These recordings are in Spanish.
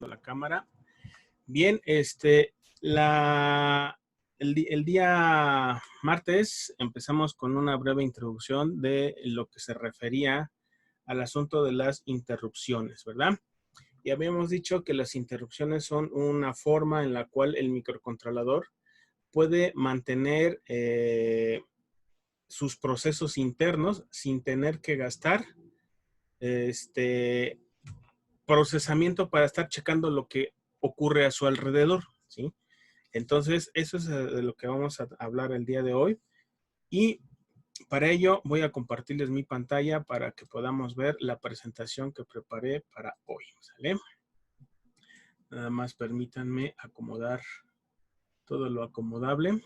la cámara. Bien, el día martes empezamos con una breve introducción de lo que se refería al asunto de las interrupciones, ¿verdad? Y habíamos dicho que las interrupciones son una forma en la cual el microcontrolador puede mantener sus procesos internos sin tener que gastar procesamiento para estar checando lo que ocurre a su alrededor, ¿sí? Entonces, eso es de lo que vamos a hablar el día de hoy. Y para ello voy a compartirles mi pantalla para que podamos ver la presentación que preparé para hoy, ¿sale? Nada más permítanme acomodar todo lo acomodable.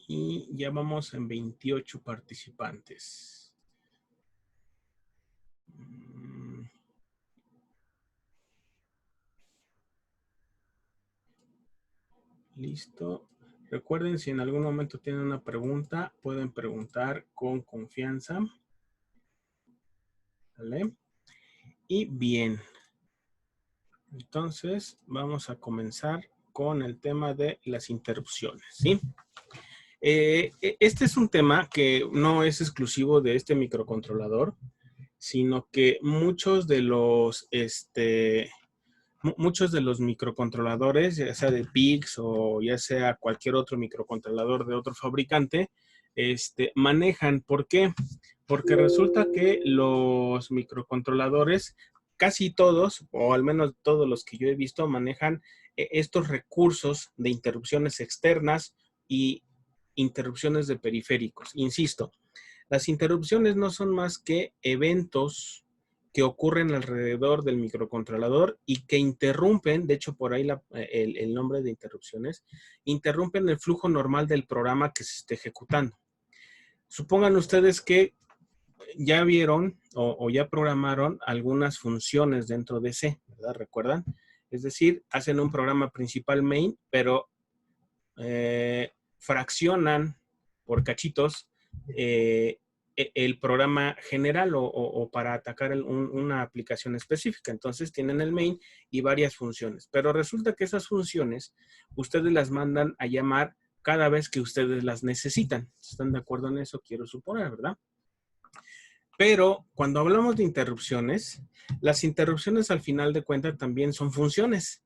Y ya vamos en 28 participantes. Listo. Recuerden, si en algún momento tienen una pregunta, pueden preguntar con confianza. ¿Vale? Y bien. Entonces, vamos a comenzar con el tema de las interrupciones, ¿sí? Este es un tema que no es exclusivo de este microcontrolador, sino que muchos de los microcontroladores, ya sea de PIX o ya sea cualquier otro microcontrolador de otro fabricante, manejan. ¿Por qué? Porque resulta que los microcontroladores, casi todos, o al menos todos los que yo he visto, manejan estos recursos de interrupciones externas y interrupciones de periféricos. Insisto, las interrupciones no son más que eventos que ocurren alrededor del microcontrolador y que interrumpen, de hecho por ahí el nombre de interrupciones, interrumpen el flujo normal del programa que se esté ejecutando. Supongan ustedes que ya vieron o ya programaron algunas funciones dentro de C, ¿verdad? ¿Recuerdan? Es decir, hacen un programa principal main, pero fraccionan por cachitos el programa general o para atacar una aplicación específica. Entonces tienen el main y varias funciones. Pero resulta que esas funciones ustedes las mandan a llamar cada vez que ustedes las necesitan. ¿Están de acuerdo en eso? Quiero suponer, ¿verdad? Pero cuando hablamos de interrupciones, las interrupciones al final de cuentas también son funciones.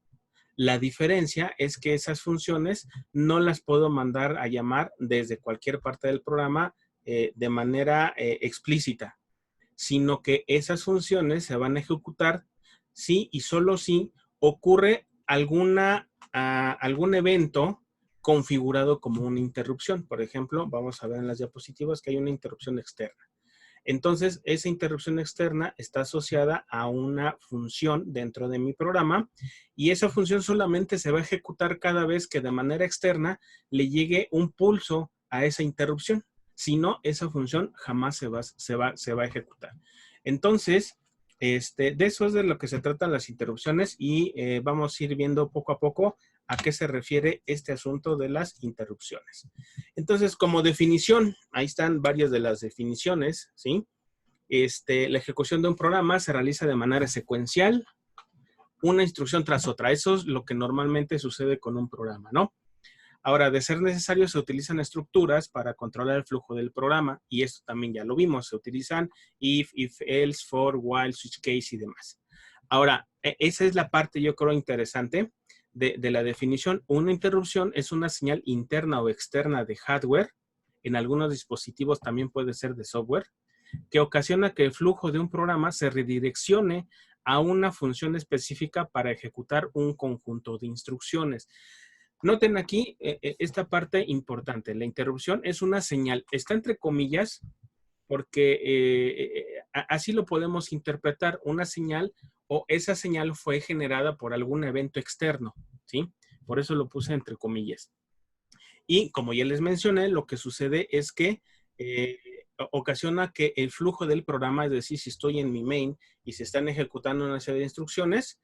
La diferencia es que esas funciones no las puedo mandar a llamar desde cualquier parte del programa de manera explícita, sino que esas funciones se van a ejecutar si y solo si ocurre algún evento configurado como una interrupción. Por ejemplo, vamos a ver en las diapositivas que hay una interrupción externa. Entonces, esa interrupción externa está asociada a una función dentro de mi programa y esa función solamente se va a ejecutar cada vez que de manera externa le llegue un pulso a esa interrupción. Si no, esa función jamás se va a ejecutar. Entonces, de eso es de lo que se tratan las interrupciones y vamos a ir viendo poco a poco a qué se refiere este asunto de las interrupciones. Entonces, como definición, ahí están varias de las definiciones, ¿sí? La ejecución de un programa se realiza de manera secuencial, una instrucción tras otra. Eso es lo que normalmente sucede con un programa, ¿no? Ahora, de ser necesario, se utilizan estructuras para controlar el flujo del programa, y esto también ya lo vimos. Se utilizan if, else, for, while, switch case y demás. Ahora, esa es la parte, yo creo, interesante de la definición. Una interrupción es una señal interna o externa de hardware. En algunos dispositivos también puede ser de software, que ocasiona que el flujo de un programa se redireccione a una función específica para ejecutar un conjunto de instrucciones. Noten aquí esta parte importante. La interrupción es una señal, está entre comillas, porque así lo podemos interpretar, una señal o esa señal fue generada por algún evento externo, ¿sí? Por eso lo puse entre comillas. Y como ya les mencioné, lo que sucede es que ocasiona que el flujo del programa, es decir, si estoy en mi main y se están ejecutando una serie de instrucciones,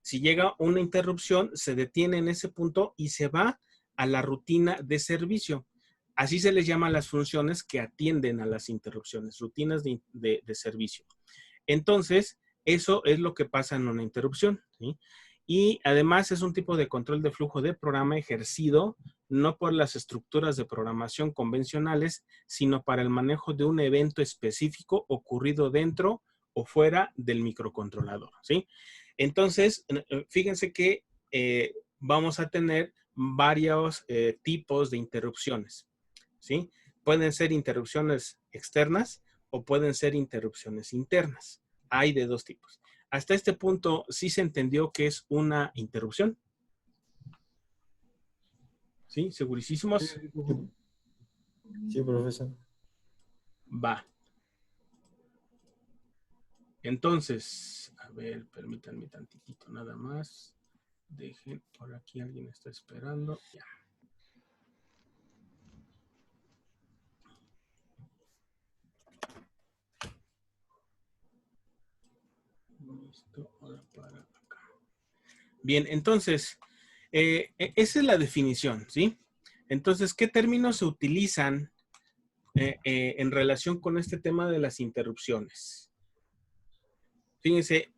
si llega una interrupción, se detiene en ese punto y se va a la rutina de servicio. Así se les llama a las funciones que atienden a las interrupciones, rutinas de servicio. Entonces, Eso es lo que pasa en una interrupción, ¿sí? Y además es un tipo de control de flujo de programa ejercido no por las estructuras de programación convencionales, sino para el manejo de un evento específico ocurrido dentro o fuera del microcontrolador, ¿sí? Entonces, fíjense que vamos a tener varios tipos de interrupciones, ¿sí? Pueden ser interrupciones externas o pueden ser interrupciones internas. Hay de dos tipos. Hasta este punto, ¿sí se entendió que es una interrupción? ¿Sí? ¿Segurísimos? Sí, profesor. Va. Entonces, a ver, permítanme tantitito nada más. Dejen, por aquí alguien está esperando. Ya. Listo, ahora para acá. Bien, entonces, esa es la definición, ¿sí? Entonces, ¿qué términos se utilizan en relación con este tema de las interrupciones? Fíjense,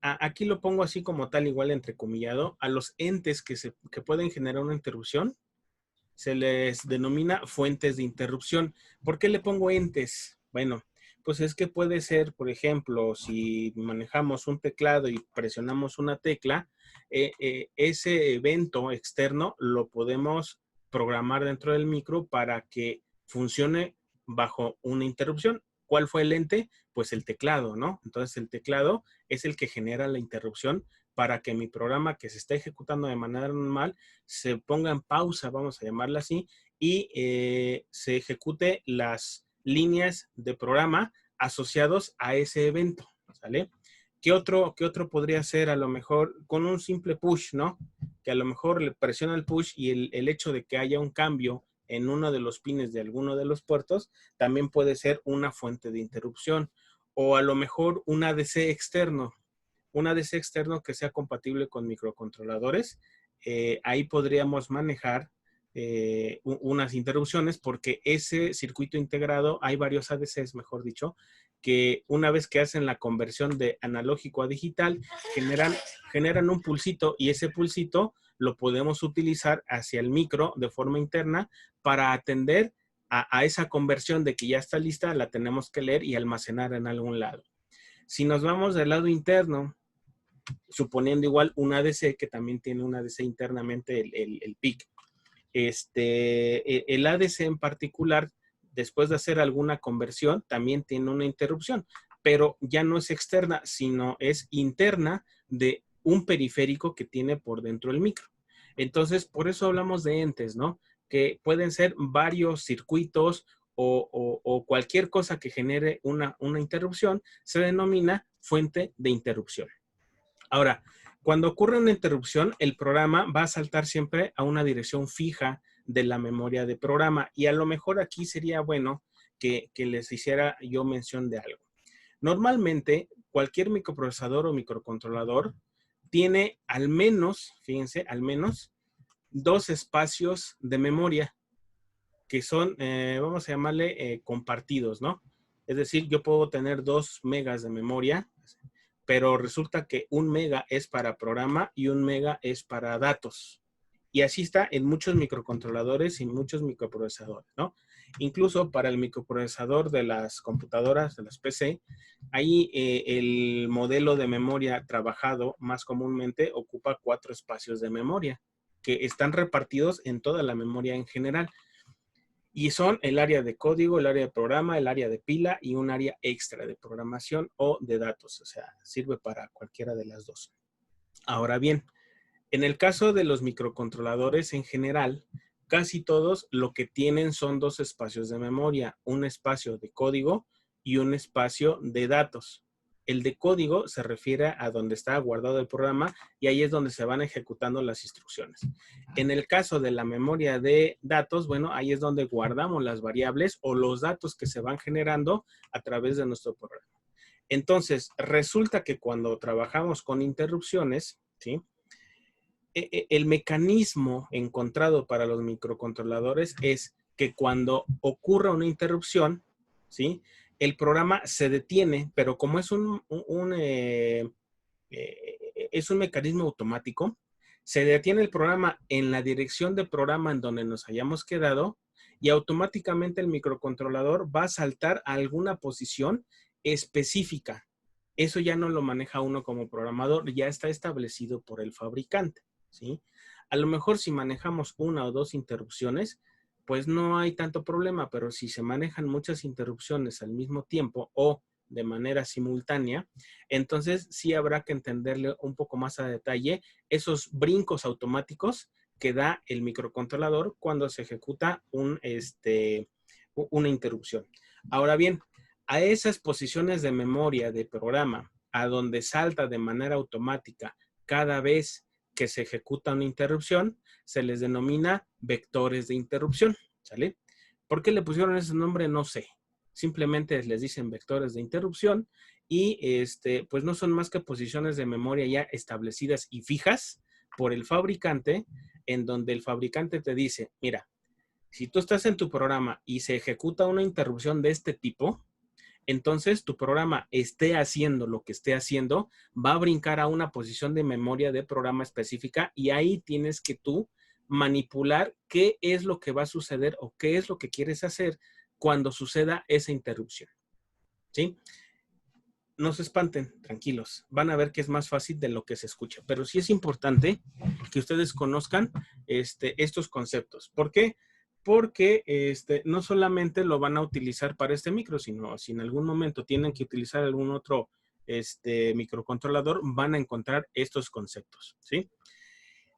aquí lo pongo así como tal, igual entrecomillado, a los entes que pueden generar una interrupción, se les denomina fuentes de interrupción. ¿Por qué le pongo entes? Bueno, pues es que puede ser, por ejemplo, si manejamos un teclado y presionamos una tecla, ese evento externo lo podemos programar dentro del micro para que funcione bajo una interrupción. ¿Cuál fue el ente? Pues el teclado, ¿no? Entonces el teclado es el que genera la interrupción para que mi programa que se está ejecutando de manera normal se ponga en pausa, vamos a llamarla así, y se ejecute las líneas de programa asociados a ese evento, ¿sale? ¿Qué otro podría ser? A lo mejor con un simple push, ¿no? Que a lo mejor le presiona el push y el hecho de que haya un cambio en uno de los pines de alguno de los puertos también puede ser una fuente de interrupción. O a lo mejor un ADC externo, un ADC externo que sea compatible con microcontroladores. Ahí podríamos manejar unas interrupciones porque ese circuito integrado, hay varios ADCs, mejor dicho, que una vez que hacen la conversión de analógico a digital, generan un pulsito y ese pulsito lo podemos utilizar hacia el micro de forma interna para atender a esa conversión de que ya está lista, la tenemos que leer y almacenar en algún lado. Si nos vamos del lado interno, suponiendo igual un ADC, que también tiene un ADC internamente, el PIC. El ADC en particular, después de hacer alguna conversión, también tiene una interrupción, pero ya no es externa, sino es interna de un periférico que tiene por dentro el micro. Entonces, por eso hablamos de entes, ¿no? Que pueden ser varios circuitos o cualquier cosa que genere una interrupción, se denomina fuente de interrupción. Ahora, cuando ocurre una interrupción, el programa va a saltar siempre a una dirección fija de la memoria de programa y a lo mejor aquí sería bueno que les hiciera yo mención de algo. Normalmente, cualquier microprocesador o microcontrolador tiene al menos, fíjense, al menos 2 espacios de memoria que son, vamos a llamarle compartidos, ¿no? Es decir, yo puedo tener 2 megas de memoria, pero resulta que 1 mega es para programa y 1 mega es para datos. Y así está en muchos microcontroladores y muchos microprocesadores, ¿no? Incluso para el microprocesador de las computadoras, de las PC, ahí el modelo de memoria trabajado más comúnmente ocupa 4 espacios de memoria que están repartidos en toda la memoria en general. Y son el área de código, el área de programa, el área de pila y un área extra de programación o de datos. O sea, sirve para cualquiera de las dos. Ahora bien, en el caso de los microcontroladores en general, casi todos lo que tienen son 2 espacios de memoria, un espacio de código y un espacio de datos. El de código se refiere a donde está guardado el programa y ahí es donde se van ejecutando las instrucciones. En el caso de la memoria de datos, bueno, ahí es donde guardamos las variables o los datos que se van generando a través de nuestro programa. Entonces, resulta que cuando trabajamos con interrupciones, ¿sí? El mecanismo encontrado para los microcontroladores es que cuando ocurra una interrupción, ¿sí? el programa se detiene, pero como es es un mecanismo automático, se detiene el programa en la dirección de programa en donde nos hayamos quedado y automáticamente el microcontrolador va a saltar a alguna posición específica. Eso ya no lo maneja uno como programador, ya está establecido por el fabricante, ¿sí? A lo mejor si manejamos una o dos interrupciones, pues no hay tanto problema, pero si se manejan muchas interrupciones al mismo tiempo o de manera simultánea, entonces sí habrá que entenderle un poco más a detalle esos brincos automáticos que da el microcontrolador cuando se ejecuta una interrupción. Ahora bien, a esas posiciones de memoria de programa, a donde salta de manera automática cada vez que se ejecuta una interrupción, se les denomina vectores de interrupción, ¿sale? ¿Por qué le pusieron ese nombre? No sé. Simplemente les dicen vectores de interrupción y pues no son más que posiciones de memoria ya establecidas y fijas por el fabricante, en donde el fabricante te dice, mira, si tú estás en tu programa y se ejecuta una interrupción de este tipo, entonces tu programa esté haciendo lo que esté haciendo, va a brincar a una posición de memoria de programa específica y ahí tienes que tú manipular qué es lo que va a suceder o qué es lo que quieres hacer cuando suceda esa interrupción. ¿Sí? No se espanten, tranquilos. Van a ver que es más fácil de lo que se escucha. Pero sí es importante que ustedes conozcan estos conceptos. ¿Por qué? Porque no solamente lo van a utilizar para este micro, sino si en algún momento tienen que utilizar algún otro microcontrolador, van a encontrar estos conceptos, ¿sí?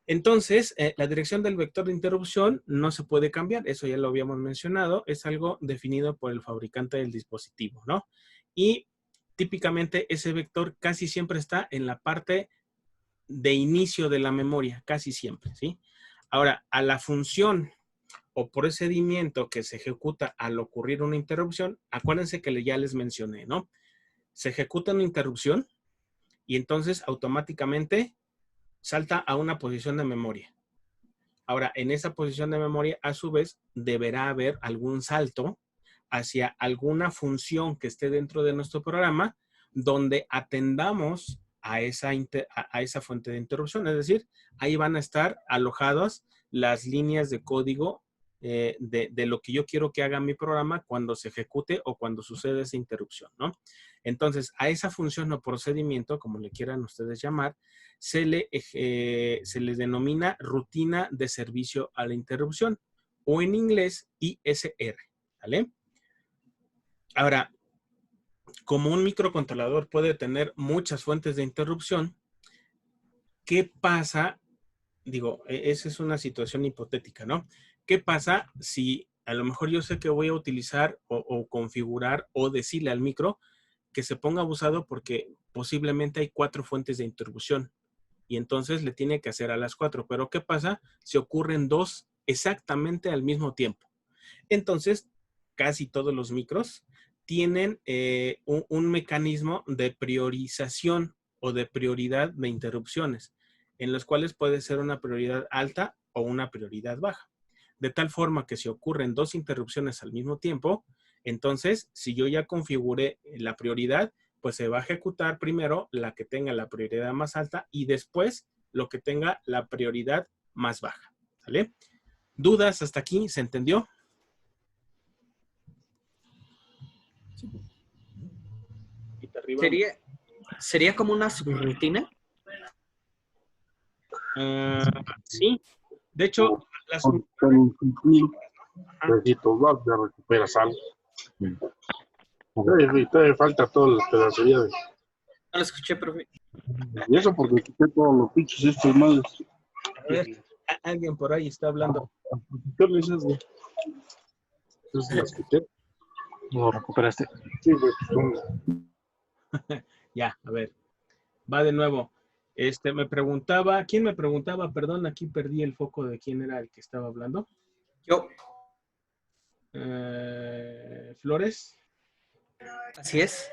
Entonces, la dirección del vector de interrupción no se puede cambiar, eso ya lo habíamos mencionado, es algo definido por el fabricante del dispositivo, ¿no? Y típicamente ese vector casi siempre está en la parte de inicio de la memoria, casi siempre, ¿sí? Ahora, a la función o procedimiento que se ejecuta al ocurrir una interrupción, acuérdense que ya les mencioné, ¿no? Se ejecuta una interrupción y entonces automáticamente salta a una posición de memoria. Ahora, en esa posición de memoria, a su vez, deberá haber algún salto hacia alguna función que esté dentro de nuestro programa donde atendamos a esa fuente de interrupción. Es decir, ahí van a estar alojadas las líneas de código de lo que yo quiero que haga mi programa cuando se ejecute o cuando sucede esa interrupción, ¿no? Entonces, a esa función o procedimiento, como le quieran ustedes llamar, se le denomina rutina de servicio a la interrupción o en inglés ISR, ¿vale? Ahora, como un microcontrolador puede tener muchas fuentes de interrupción, ¿qué pasa? Digo, esa es una situación hipotética, ¿no? ¿Qué pasa si a lo mejor yo sé que voy a utilizar o configurar o decirle al micro que se ponga abusado porque posiblemente hay 4 fuentes de interrupción y entonces le tiene que hacer a las 4? Pero ¿qué pasa si ocurren 2 exactamente al mismo tiempo? Entonces, casi todos los micros tienen un mecanismo de priorización o de prioridad de interrupciones, en los cuales puede ser una prioridad alta o una prioridad baja. De tal forma que si ocurren 2 interrupciones al mismo tiempo, entonces, si yo ya configuré la prioridad, pues se va a ejecutar primero la que tenga la prioridad más alta y después lo que tenga la prioridad más baja. ¿Sale? ¿Dudas hasta aquí? ¿Se entendió? Arriba. ¿Sería como una subrutina? Sí. De hecho, las Besitos, ya recuperas algo. Y todavía falta toda la pedacería de... No lo escuché, profe. Y eso porque quité todos los pinches estos madres. A ver, alguien por ahí está hablando. ¿Qué le dices, güey? Entonces las quité. ¿Lo recuperaste? Sí, güey. Ya, a ver. Va de nuevo. Me preguntaba, ¿quién me preguntaba? Perdón, aquí perdí el foco de quién era el que estaba hablando. Yo. Flores. Así es.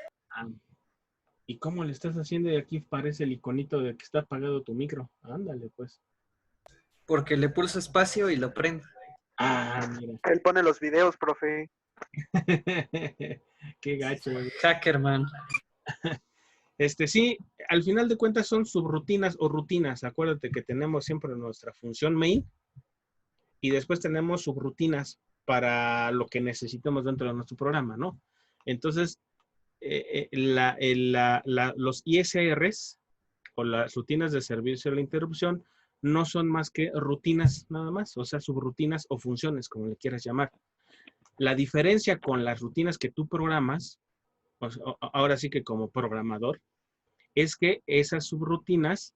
¿Y cómo le estás haciendo? Y aquí parece el iconito de que está apagado tu micro. Ándale, pues. Porque le pulso espacio y lo prendo. Mira. Él pone los videos, profe. Qué gacho. Hackerman. Sí, al final de cuentas son subrutinas o rutinas. Acuérdate que tenemos siempre nuestra función main y después tenemos subrutinas para lo que necesitemos dentro de nuestro programa, ¿no? Entonces, los ISRs o las rutinas de servicio a la interrupción no son más que rutinas nada más, o sea, subrutinas o funciones, como le quieras llamar. La diferencia con las rutinas que tú programas, ahora sí que como programador, es que esas subrutinas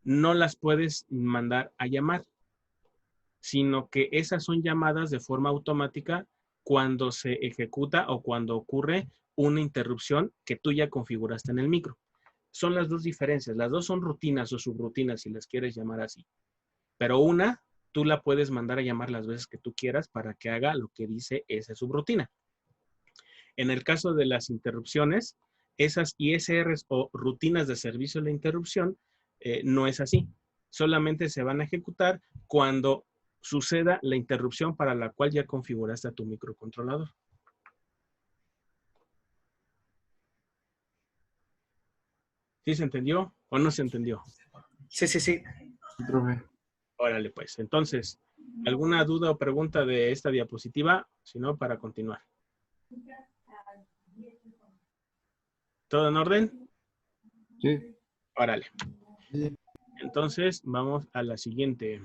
no las puedes mandar a llamar, sino que esas son llamadas de forma automática cuando se ejecuta o cuando ocurre una interrupción que tú ya configuraste en el micro. Son las dos diferencias. Las dos son rutinas o subrutinas, si las quieres llamar así. Pero una, tú la puedes mandar a llamar las veces que tú quieras para que haga lo que dice esa subrutina. En el caso de las interrupciones, esas ISRs o rutinas de servicio a la interrupción, no es así. Solamente se van a ejecutar cuando suceda la interrupción para la cual ya configuraste a tu microcontrolador. ¿Sí se entendió o no se entendió? Sí. Sí, profe. Órale, pues. Entonces, ¿alguna duda o pregunta de esta diapositiva? Si no, para continuar. ¿Todo en orden? Sí. Órale. Sí. Entonces, vamos a la siguiente.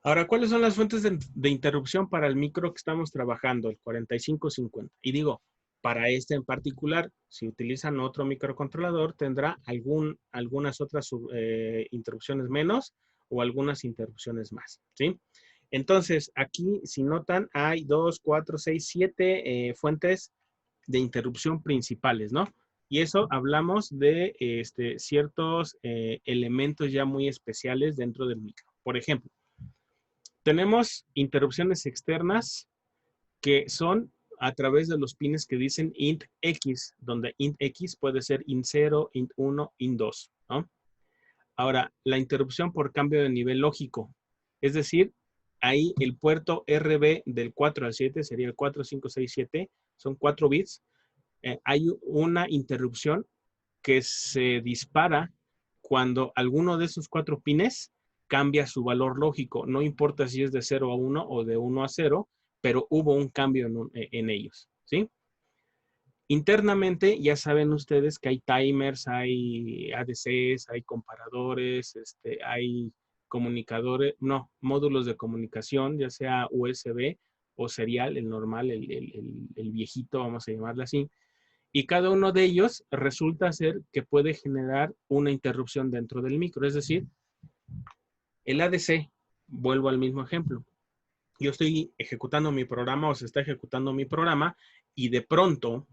Ahora, ¿cuáles son las fuentes de interrupción para el micro que estamos trabajando? El 4550. Y digo, para este en particular, si utilizan otro microcontrolador, tendrá algunas otras interrupciones menos o algunas interrupciones más, ¿sí? Entonces, aquí, si notan, hay 2, 4, 6, 7 fuentes de interrupción principales, ¿no? Y eso hablamos de ciertos elementos ya muy especiales dentro del micro. Por ejemplo, tenemos interrupciones externas que son a través de los pines que dicen int X, donde int X puede ser int 0, int 1, int 2, ¿no? Ahora, la interrupción por cambio de nivel lógico, es decir, ahí el puerto RB del 4 al 7 sería el 4, 5, 6, 7, son 4 bits. Hay una interrupción que se dispara cuando alguno de esos 4 pines cambia su valor lógico. No importa si es de 0 a 1 o de 1 a 0, pero hubo un cambio en ellos, ¿sí? Internamente ya saben ustedes que hay timers, hay ADCs, hay comparadores, hay comunicadores, no, módulos de comunicación, ya sea USB o serial, el normal, el viejito, vamos a llamarlo así. Y cada uno de ellos resulta ser que puede generar una interrupción dentro del micro. Es decir, el ADC, vuelvo al mismo ejemplo. Yo estoy ejecutando mi programa o se está ejecutando mi programa y de pronto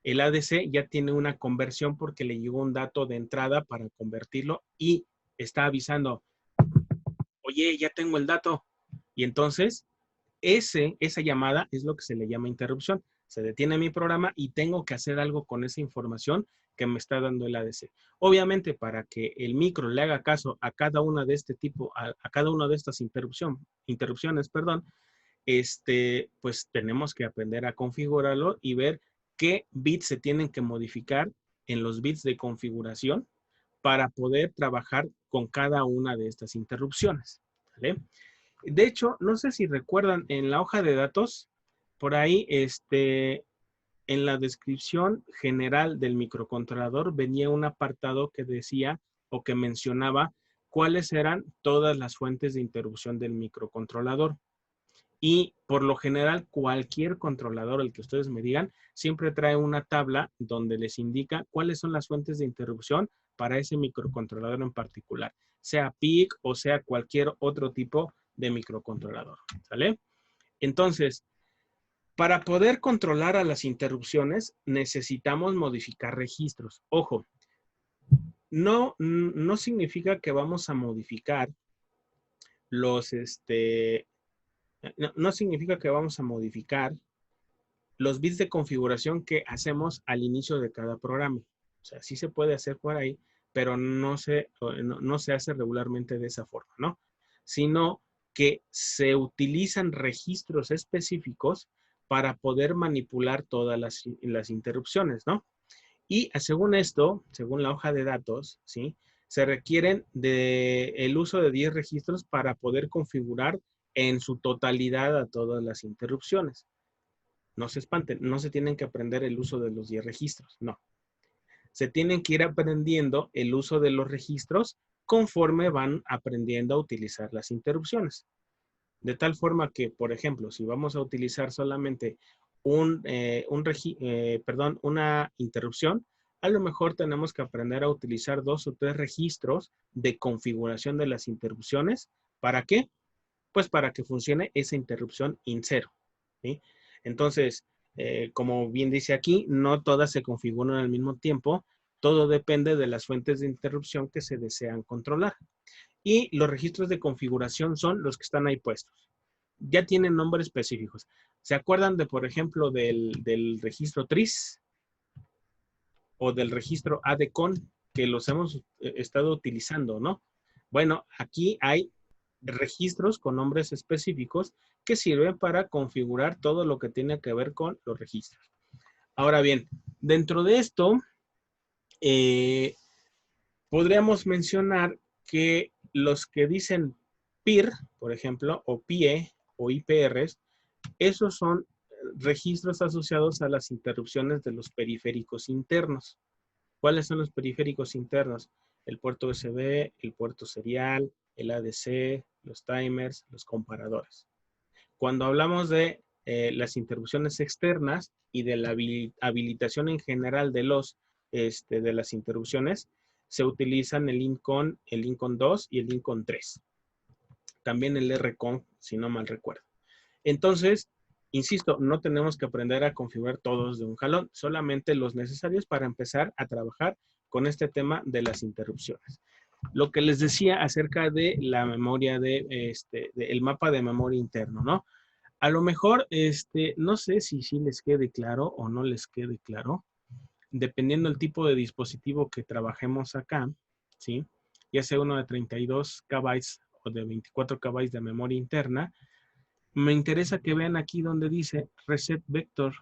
el ADC ya tiene una conversión porque le llegó un dato de entrada para convertirlo y está avisando, oye, ya tengo el dato. Y entonces, esa llamada es lo que se le llama interrupción. Se detiene mi programa y tengo que hacer algo con esa información que me está dando el ADC. Obviamente, para que el micro le haga caso a cada una de este tipo, a cada una de estas interrupciones, pues tenemos que aprender a configurarlo y ver qué bits se tienen que modificar en los bits de configuración para poder trabajar con cada una de estas interrupciones, ¿vale? De hecho, no sé si recuerdan, en la hoja de datos, por ahí, en la descripción general del microcontrolador venía un apartado que decía o que mencionaba cuáles eran todas las fuentes de interrupción del microcontrolador. Y por lo general, cualquier controlador, el que ustedes me digan, siempre trae una tabla donde les indica cuáles son las fuentes de interrupción para ese microcontrolador en particular, sea PIC o sea cualquier otro tipo de microcontrolador, ¿sale? Entonces, para poder controlar a las interrupciones, necesitamos modificar registros. Ojo, no significa que vamos a modificar los, no significa que vamos a modificar los bits de configuración que hacemos al inicio de cada programa. O sea, sí se puede hacer por ahí, pero no se hace regularmente de esa forma, ¿no? Sino que se utilizan registros específicos para poder manipular todas las interrupciones, ¿no? Y según esto, según la hoja de datos, ¿sí? Se requieren el uso de 10 registros para poder configurar en su totalidad a todas las interrupciones. No se espanten, no se tienen que aprender el uso de los 10 registros, no. Se tienen que ir aprendiendo el uso de los registros conforme van aprendiendo a utilizar las interrupciones. De tal forma que, por ejemplo, si vamos a utilizar solamente una interrupción, a lo mejor tenemos que aprender a utilizar 2 o 3 registros de configuración de las interrupciones. ¿Para qué? Pues para que funcione esa interrupción in cero, ¿sí? Entonces, como bien dice aquí, no todas se configuran al mismo tiempo. Todo depende de las fuentes de interrupción que se desean controlar. Y los registros de configuración son los que están ahí puestos. Ya tienen nombres específicos. ¿Se acuerdan de, por ejemplo, del registro TRIS o del registro ADCON que los hemos estado utilizando, ¿no? Bueno, aquí hay registros con nombres específicos que sirven para configurar todo lo que tiene que ver con los registros. Ahora bien, dentro de esto, podríamos mencionar que los que dicen PIR, por ejemplo, o PIE o IPRs, esos son registros asociados a las interrupciones de los periféricos internos. ¿Cuáles son los periféricos internos? El puerto USB, el puerto serial, el ADC, los timers, los comparadores. Cuando hablamos de las interrupciones externas y de la habilitación en general de las interrupciones, se utilizan el INCON 2 y el INCON 3. También el RCON, si no mal recuerdo. Entonces, insisto, no tenemos que aprender a configurar todos de un jalón, solamente los necesarios para empezar a trabajar con este tema de las interrupciones. Lo que les decía acerca de la memoria el mapa de memoria interno, ¿no? A lo mejor, no sé si les quede claro o no les quede claro, dependiendo del tipo de dispositivo que trabajemos acá, ¿sí? Ya sea uno de 32 KB o de 24 KB de memoria interna, me interesa que vean aquí donde dice Reset Vector,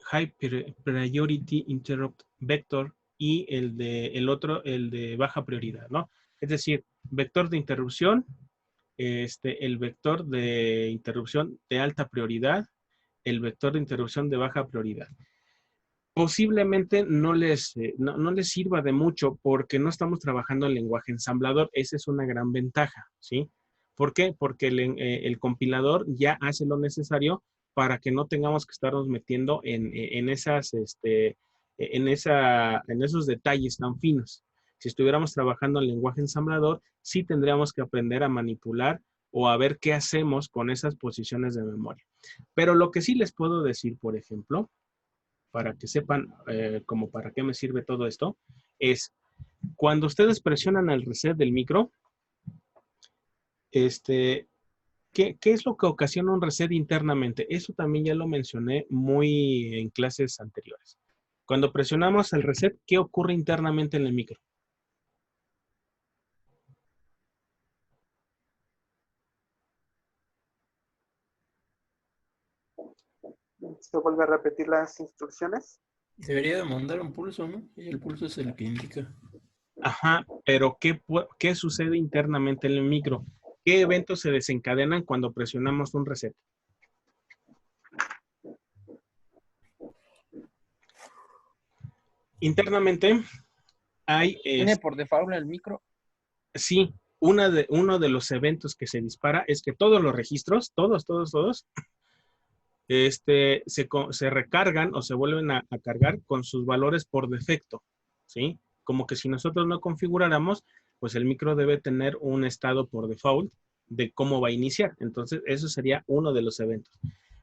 High Priority Interrupt Vector y el otro, el de baja prioridad, ¿no? Es decir, vector de interrupción, el vector de interrupción de alta prioridad, el vector de interrupción de baja prioridad. Posiblemente no les sirva de mucho porque no estamos trabajando en lenguaje ensamblador. Esa es una gran ventaja, ¿sí? ¿Por qué? Porque el compilador ya hace lo necesario para que no tengamos que estarnos metiendo en esos detalles tan finos. Si estuviéramos trabajando en lenguaje ensamblador, sí tendríamos que aprender a manipular o a ver qué hacemos con esas posiciones de memoria. Pero lo que sí les puedo decir, por ejemplo, para que sepan como para qué me sirve todo esto, es cuando ustedes presionan el reset del micro, ¿qué es lo que ocasiona un reset internamente? Eso también ya lo mencioné muy en clases anteriores. Cuando presionamos el reset, ¿qué ocurre internamente en el micro? ¿Se vuelve a repetir las instrucciones? Debería de mandar un pulso, ¿no? Y el pulso es el que indica. Ajá, pero ¿qué sucede internamente en el micro? ¿Qué eventos se desencadenan cuando presionamos un reset? Internamente hay... ¿Tiene por default el micro? Sí, uno de los eventos que se dispara es que todos los registros, todos, se recargan o se vuelven a cargar con sus valores por defecto, ¿sí? Como que si nosotros no configuráramos, pues el micro debe tener un estado por default de cómo va a iniciar. Entonces, eso sería uno de los eventos.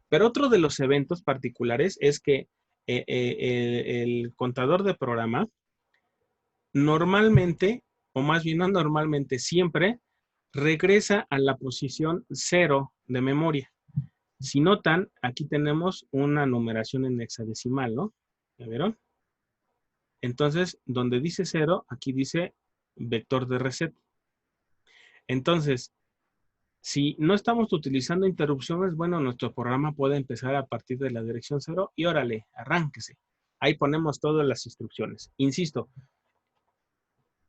Pero otro de los eventos particulares es que el contador de programa normalmente, o más bien no normalmente, siempre regresa a la posición 0 de memoria. Si notan, aquí tenemos una numeración en hexadecimal, ¿no? ¿Ya vieron? Entonces, donde dice 0, aquí dice vector de reset. Entonces, Si no estamos utilizando interrupciones, bueno, nuestro programa puede empezar a partir de la dirección 0 y órale, arránquese. Ahí ponemos todas las instrucciones. Insisto,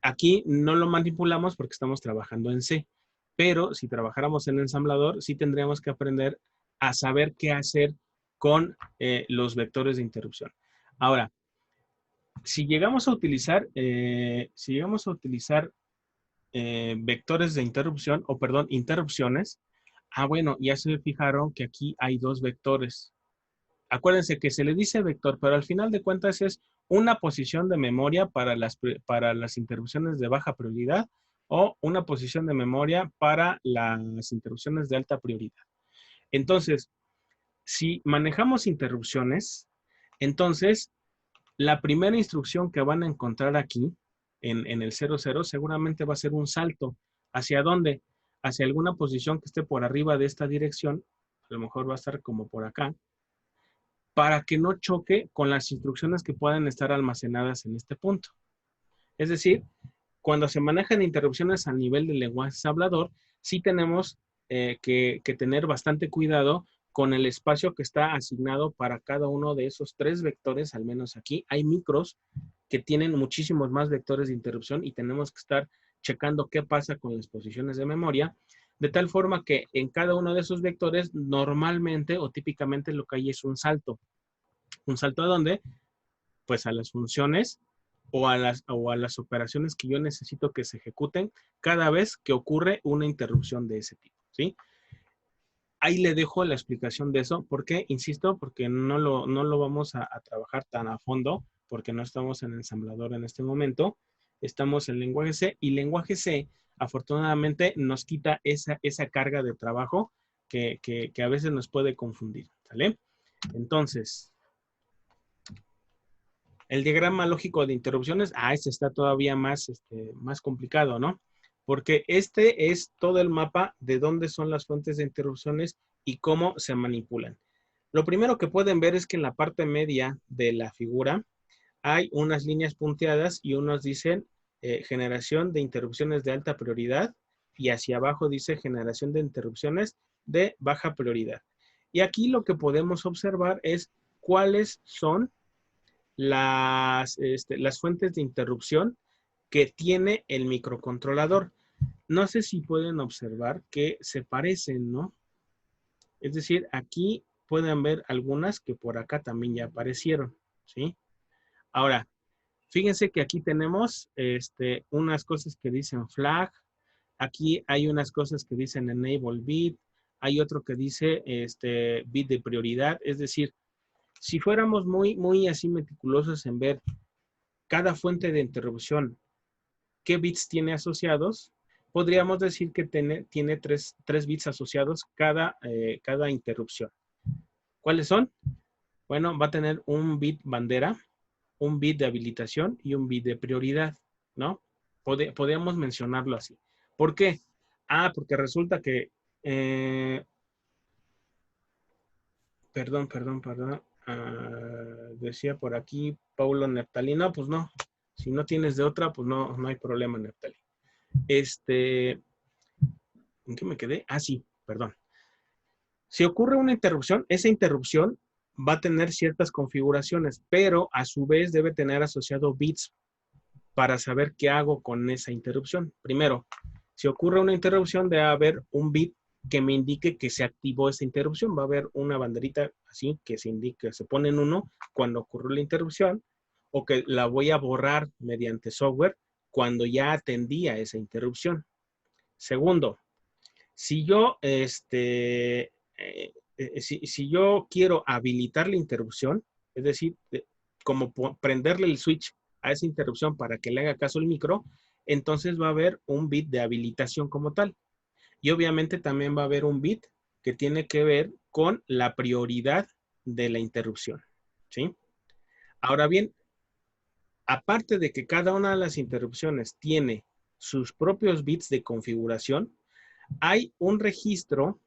aquí no lo manipulamos porque estamos trabajando en C, pero si trabajáramos en ensamblador, sí tendríamos que aprender a saber qué hacer con los vectores de interrupción. Ahora, si llegamos a utilizar, vectores de interrupción, o perdón, interrupciones, bueno, ya se fijaron que aquí hay dos vectores. Acuérdense que se le dice vector, pero al final de cuentas es una posición de memoria para las interrupciones de baja prioridad o una posición de memoria para las interrupciones de alta prioridad. Entonces, si manejamos interrupciones, entonces la primera instrucción que van a encontrar aquí en el 00 seguramente va a ser un salto. ¿Hacia dónde? Hacia alguna posición que esté por arriba de esta dirección. A lo mejor va a estar como por acá, para que no choque con las instrucciones que puedan estar almacenadas en este punto. Es decir, cuando se manejan interrupciones a nivel del lenguaje ensamblador, sí tenemos que tener bastante cuidado con el espacio que está asignado para cada uno de esos tres vectores, al menos aquí. Hay micros que tienen muchísimos más vectores de interrupción y tenemos que estar checando qué pasa con las posiciones de memoria, de tal forma que en cada uno de esos vectores normalmente o típicamente lo que hay es un salto. ¿Un salto a dónde? Pues a las funciones o a las operaciones que yo necesito que se ejecuten cada vez que ocurre una interrupción de ese tipo, ¿sí? Ahí le dejo la explicación de eso. ¿Por qué? Insisto, porque no lo vamos a trabajar tan a fondo, porque no estamos en ensamblador en este momento. Estamos en lenguaje C, y lenguaje C, afortunadamente, nos quita esa carga de trabajo que a veces nos puede confundir, ¿sale? Entonces, el diagrama lógico de interrupciones, este está todavía más complicado, ¿no? Porque este es todo el mapa de dónde son las fuentes de interrupciones y cómo se manipulan. Lo primero que pueden ver es que en la parte media de la figura hay unas líneas punteadas y unos dicen generación de interrupciones de alta prioridad, y hacia abajo dice generación de interrupciones de baja prioridad. Y aquí lo que podemos observar es cuáles son las fuentes de interrupción que tiene el microcontrolador. No sé si pueden observar que se parecen, ¿no? Es decir, aquí pueden ver algunas que por acá también ya aparecieron, ¿sí? Ahora, fíjense que aquí tenemos unas cosas que dicen flag, aquí hay unas cosas que dicen enable bit, hay otro que dice bit de prioridad. Es decir, si fuéramos muy así meticulosos en ver cada fuente de interrupción, qué bits tiene asociados, podríamos decir que tiene tres bits asociados cada interrupción. ¿Cuáles son? Bueno, va a tener un bit bandera, un bit de habilitación y un bit de prioridad, ¿no? Podríamos mencionarlo así. ¿Por qué? Porque resulta que... Perdón. Decía por aquí Paulo Neptali. No, pues no. Si no tienes de otra, pues no hay problema, Neptali. ¿En qué me quedé? Sí, perdón. Si ocurre una interrupción, esa interrupción va a tener ciertas configuraciones, pero a su vez debe tener asociado bits para saber qué hago con esa interrupción. Primero, si ocurre una interrupción, debe haber un bit que me indique que se activó esa interrupción. Va a haber una banderita así que se indica, se pone en 1 cuando ocurrió la interrupción, o que la voy a borrar mediante software cuando ya atendía esa interrupción. Segundo, si yo, si yo quiero habilitar la interrupción, es decir, como prenderle el switch a esa interrupción para que le haga caso el micro, entonces va a haber un bit de habilitación como tal. Y obviamente también va a haber un bit que tiene que ver con la prioridad de la interrupción, ¿sí? Ahora bien, aparte de que cada una de las interrupciones tiene sus propios bits de configuración, hay un registro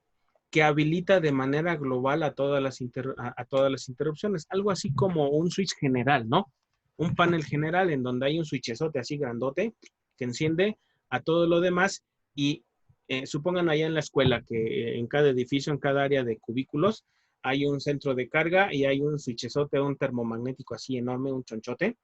que habilita de manera global a todas las interrupciones. Algo así como un switch general, ¿no? Un panel general en donde hay un switchezote así grandote que enciende a todo lo demás, y supongan allá en la escuela que en cada edificio, en cada área de cubículos, hay un centro de carga y hay un switchezote, un termomagnético así enorme, un chonchote.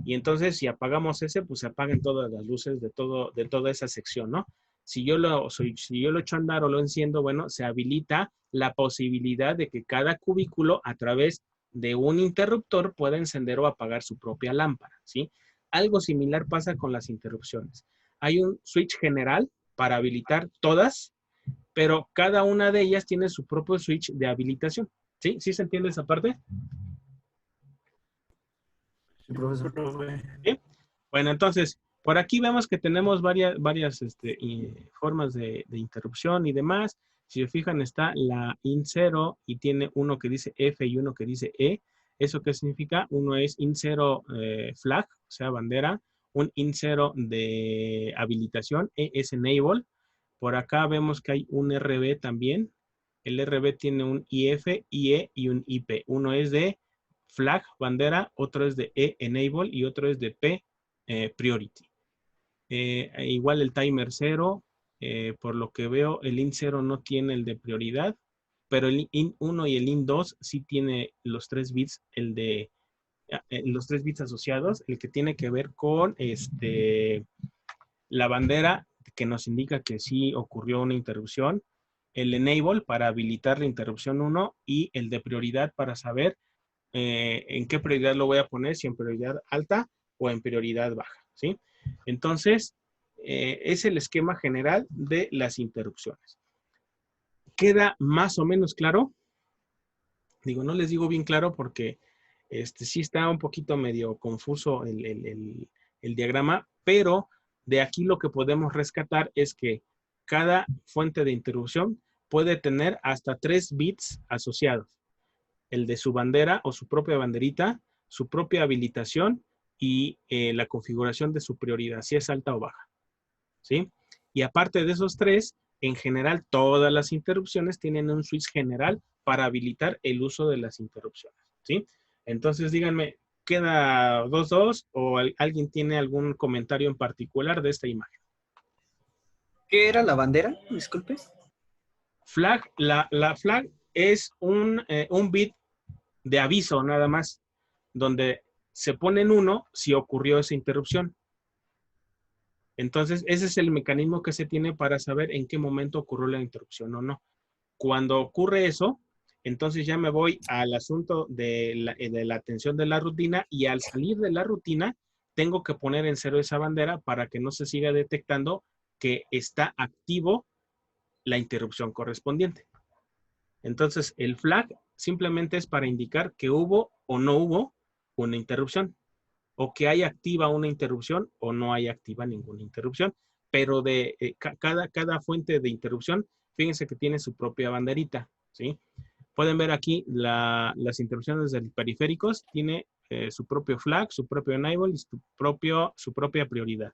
Y entonces, si apagamos ese, pues se apagan todas las luces de toda esa sección, ¿no? Si yo lo echo a andar o lo enciendo, bueno, se habilita la posibilidad de que cada cubículo, a través de un interruptor, pueda encender o apagar su propia lámpara, ¿sí? Algo similar pasa con las interrupciones. Hay un switch general para habilitar todas, pero cada una de ellas tiene su propio switch de habilitación, ¿sí? ¿Sí se entiende esa parte? Sí, profesor. ¿Sí? Bueno, entonces, por aquí vemos que tenemos varias formas de interrupción y demás. Si se fijan, está la IN0 y tiene uno que dice F y uno que dice E. ¿Eso qué significa? Uno es IN0 flag, o sea, bandera. Un IN0 de habilitación, E es enable. Por acá vemos que hay un RB también. El RB tiene un IF, IE y un IP. Uno es de flag, bandera, otro es de E, enable y otro es de P, priority. Igual el timer 0, por lo que veo, el IN 0 no tiene el de prioridad, pero el IN 1 y el IN 2 sí tiene los 3 bits, los 3 bits asociados, el que tiene que ver con la bandera que nos indica que sí ocurrió una interrupción, el enable para habilitar la interrupción 1 y el de prioridad para saber en qué prioridad lo voy a poner, si en prioridad alta o en prioridad baja, ¿sí? Entonces, es el esquema general de las interrupciones. ¿Queda más o menos claro? Digo, no les digo bien claro porque sí está un poquito medio confuso el diagrama, pero de aquí lo que podemos rescatar es que cada fuente de interrupción puede tener hasta 3 bits asociados. El de su bandera o su propia banderita, su propia habilitación y la configuración de su prioridad, si es alta o baja, ¿sí? Y aparte de esos 3, en general, todas las interrupciones tienen un switch general para habilitar el uso de las interrupciones, ¿sí? Entonces, díganme, ¿queda 2-2 o alguien tiene algún comentario en particular de esta imagen? ¿Qué era la bandera? Disculpe. Flag, la flag es un bit de aviso nada más, donde se pone en 1 si ocurrió esa interrupción. Entonces, ese es el mecanismo que se tiene para saber en qué momento ocurrió la interrupción o no. Cuando ocurre eso, entonces ya me voy al asunto de la atención de la rutina y al salir de la rutina, tengo que poner en 0 esa bandera para que no se siga detectando que está activo la interrupción correspondiente. Entonces, el flag simplemente es para indicar que hubo o no hubo una interrupción, o que hay activa una interrupción o no hay activa ninguna interrupción, pero de cada fuente de interrupción, fíjense que tiene su propia banderita, ¿sí? Pueden ver aquí las interrupciones de periféricos, tiene su propio flag, su propio enable y su propia prioridad.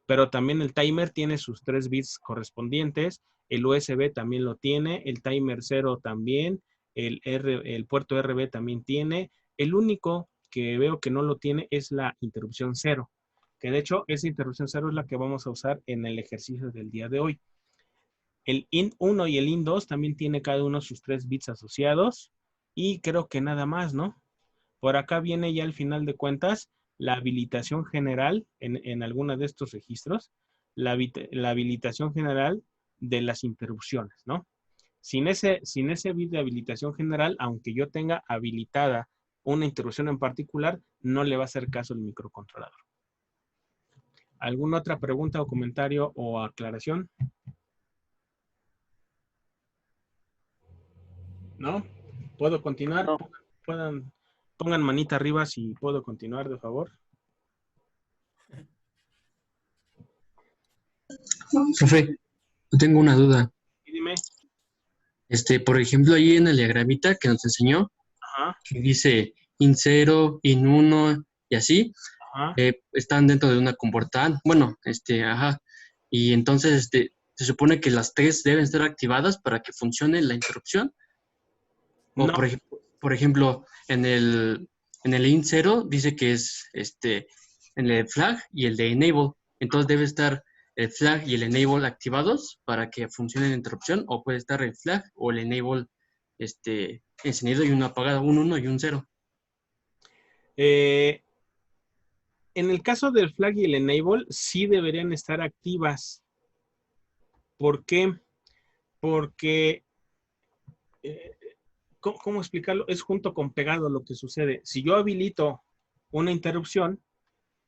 Pero también el timer tiene sus 3 bits correspondientes, el USB también lo tiene, el timer 0 también, el puerto RB también tiene. El único que veo que no lo tiene es la interrupción 0, que de hecho esa interrupción 0 es la que vamos a usar en el ejercicio del día de hoy. El IN 1 y el IN 2 también tiene cada uno sus 3 bits asociados y creo que nada más, ¿no? Por acá viene ya al final de cuentas la habilitación general en alguna de estos registros, la habilitación general de las interrupciones, ¿no? Sin ese bit de habilitación general, aunque yo tenga habilitada una interrupción en particular, no le va a hacer caso el microcontrolador. ¿Alguna otra pregunta o comentario o aclaración? ¿No? ¿Puedo continuar? No. Pongan manita arriba si puedo continuar, de favor. Profe, yo tengo una duda. Y dime. Por ejemplo, ahí en el diagramita que nos enseñó, Ajá, que dice IN 0, IN 1 y así, ajá. están dentro de una comportada. Bueno, ajá. Y entonces, se supone que las 3 deben estar activadas para que funcione la interrupción. O, No. por ejemplo, en el IN 0 dice que es en el flag y el de enable. Entonces debe estar el flag y el enable activados para que funcione la interrupción, o puede estar el flag o el enable encendido y uno apagado, un 1 y un 0. En el caso del flag y el enable, sí deberían estar activas. ¿Por qué? Porque, ¿cómo explicarlo? Es junto con pegado lo que sucede. Si yo habilito una interrupción,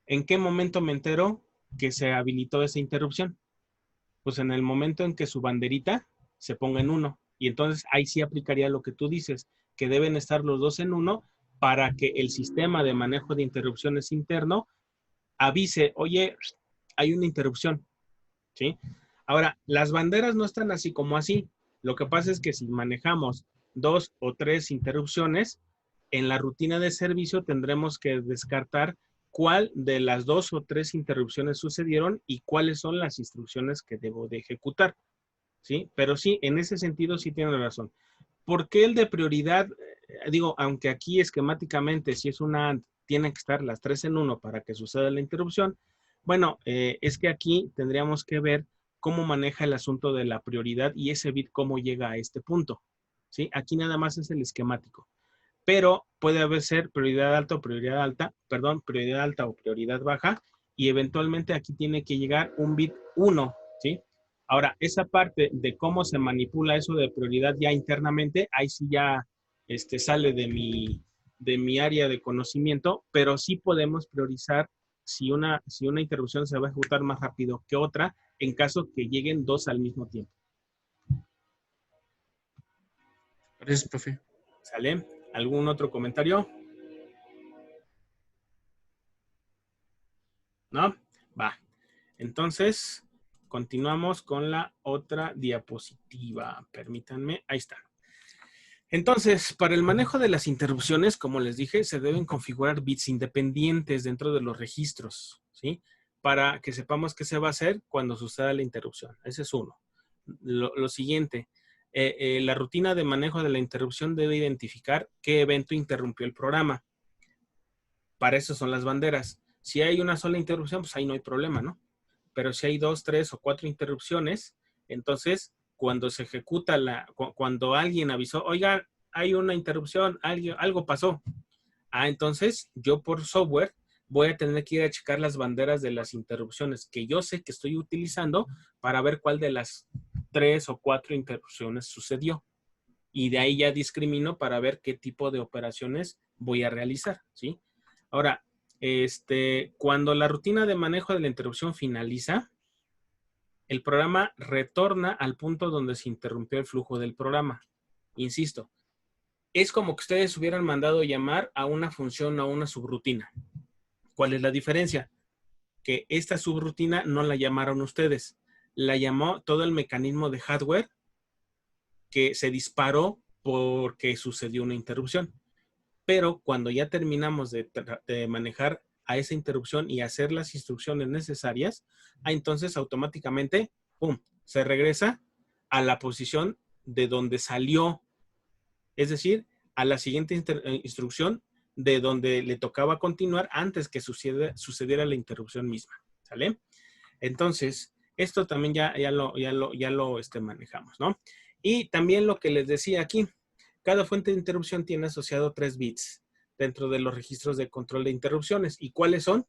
¿en qué momento me entero que se habilitó esa interrupción? Pues en el momento en que su banderita se ponga en 1. Y entonces ahí sí aplicaría lo que tú dices, que deben estar los dos en 1 para que el sistema de manejo de interrupciones interno avise, oye, hay una interrupción, ¿sí? Ahora, las banderas no están así como así. Lo que pasa es que si manejamos 2 o 3 interrupciones, en la rutina de servicio tendremos que descartar cuál de las 2 o 3 interrupciones sucedieron y cuáles son las instrucciones que debo de ejecutar, ¿sí? Pero sí, en ese sentido sí tiene razón. ¿Por qué el de prioridad? Digo, aunque aquí esquemáticamente, si es una AND, tienen que estar las 3 en 1 para que suceda la interrupción. Bueno, es que aquí tendríamos que ver cómo maneja el asunto de la prioridad y ese bit cómo llega a este punto, ¿sí? Aquí nada más es el esquemático. Pero puede haber ser prioridad alta o prioridad baja, y eventualmente aquí tiene que llegar un bit 1, ¿sí? Ahora, esa parte de cómo se manipula eso de prioridad ya internamente, ahí sí ya sale de mi área de conocimiento, pero sí podemos priorizar si una interrupción se va a ejecutar más rápido que otra, en caso que lleguen 2 al mismo tiempo. Gracias, profe. ¿Sale? ¿Algún otro comentario? ¿No? Va. Entonces, continuamos con la otra diapositiva. Permítanme. Ahí está. Entonces, para el manejo de las interrupciones, como les dije, se deben configurar bits independientes dentro de los registros, ¿sí? Para que sepamos qué se va a hacer cuando suceda la interrupción. Ese es uno. Lo siguiente, la rutina de manejo de la interrupción debe identificar qué evento interrumpió el programa. Para eso son las banderas. Si hay una sola interrupción, pues ahí no hay problema, ¿no? Pero si hay 2, 3 o 4 interrupciones, entonces cuando se ejecuta cuando alguien avisó, oiga, hay una interrupción, algo pasó. Entonces yo por software voy a tener que ir a checar las banderas de las interrupciones que yo sé que estoy utilizando para ver cuál de las 3 o 4 interrupciones sucedió. Y de ahí ya discrimino para ver qué tipo de operaciones voy a realizar, ¿sí? Ahora, cuando la rutina de manejo de la interrupción finaliza, el programa retorna al punto donde se interrumpió el flujo del programa. Insisto, es como que ustedes hubieran mandado llamar a una función o a una subrutina. ¿Cuál es la diferencia? Que esta subrutina no la llamaron ustedes. La llamó todo el mecanismo de hardware que se disparó porque sucedió una interrupción. Pero cuando ya terminamos de manejar a esa interrupción y hacer las instrucciones necesarias, entonces automáticamente, ¡pum!, se regresa a la posición de donde salió. Es decir, a la siguiente instrucción de donde le tocaba continuar antes que sucediera la interrupción misma. ¿Sale? Entonces, esto también ya lo manejamos, ¿no? Y también lo que les decía aquí, cada fuente de interrupción tiene asociado 3 bits dentro de los registros de control de interrupciones. ¿Y cuáles son?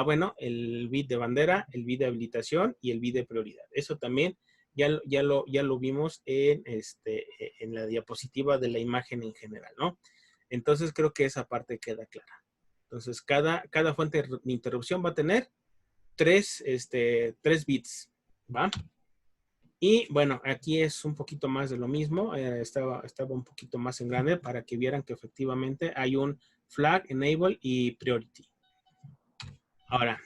Bueno, el bit de bandera, el bit de habilitación y el bit de prioridad. Eso también ya lo vimos en la diapositiva de la imagen en general, ¿no? Entonces, creo que esa parte queda clara. Entonces, cada fuente de interrupción va a tener 3 bits, ¿va? Y bueno, aquí es un poquito más de lo mismo. Estaba un poquito más en grande para que vieran que efectivamente hay un flag, enable y priority. Ahora,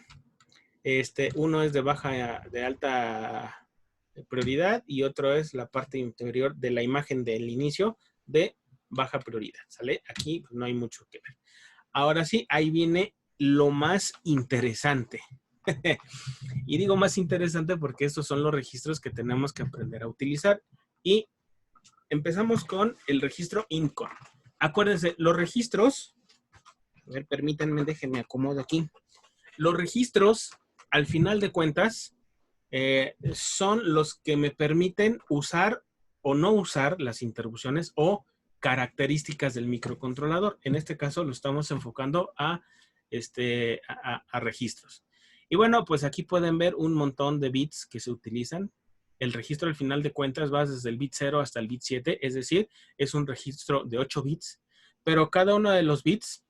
uno es de alta prioridad y otro es la parte inferior de la imagen del inicio de baja prioridad, ¿sale? Aquí pues, no hay mucho que ver. Ahora sí, ahí viene lo más interesante. Y digo más interesante porque estos son los registros que tenemos que aprender a utilizar. Y empezamos con el registro INCON. Acuérdense, los registros, a ver, permítanme, déjenme acomodo aquí. Los registros, al final de cuentas, son los que me permiten usar o no usar las interrupciones o características del microcontrolador. En este caso lo estamos enfocando a registros. Y bueno, pues aquí pueden ver un montón de bits que se utilizan. El registro al final de cuentas va desde el bit 0 hasta el bit 7, es decir, es un registro de 8 bits, pero cada uno de los bits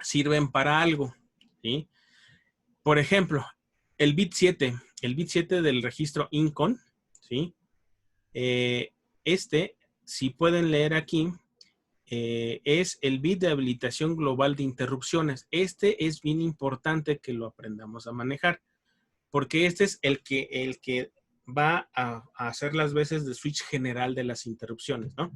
sirven para algo, ¿sí? Por ejemplo, el bit 7 del registro INCON, ¿sí? Si pueden leer aquí, es el bit de habilitación global de interrupciones. Este es bien importante que lo aprendamos a manejar, porque este es el que va a hacer las veces de switch general de las interrupciones, ¿no?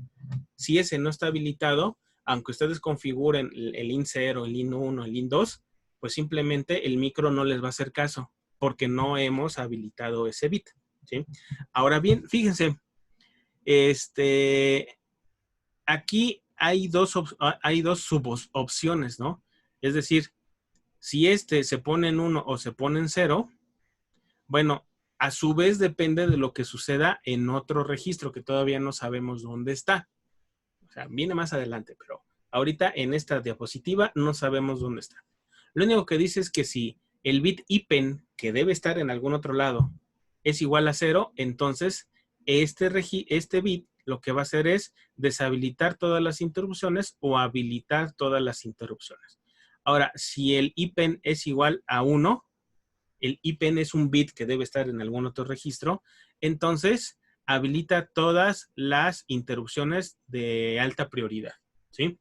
Si ese no está habilitado, aunque ustedes configuren el IN 0, el IN 1, el IN 2, pues simplemente el micro no les va a hacer caso, porque no hemos habilitado ese bit, ¿sí? Ahora bien, fíjense, aquí hay dos subopciones, ¿no? Es decir, si se pone en 1 o se pone en 0, bueno, a su vez depende de lo que suceda en otro registro que todavía no sabemos dónde está. O sea, viene más adelante, pero ahorita en esta diapositiva no sabemos dónde está. Lo único que dice es que si el bit IPEN, que debe estar en algún otro lado, es igual a 0, entonces este bit lo que va a hacer es deshabilitar todas las interrupciones o habilitar todas las interrupciones. Ahora, si el IPEN es igual a 1, el IPEN es un bit que debe estar en algún otro registro, entonces habilita todas las interrupciones de alta prioridad, ¿sí?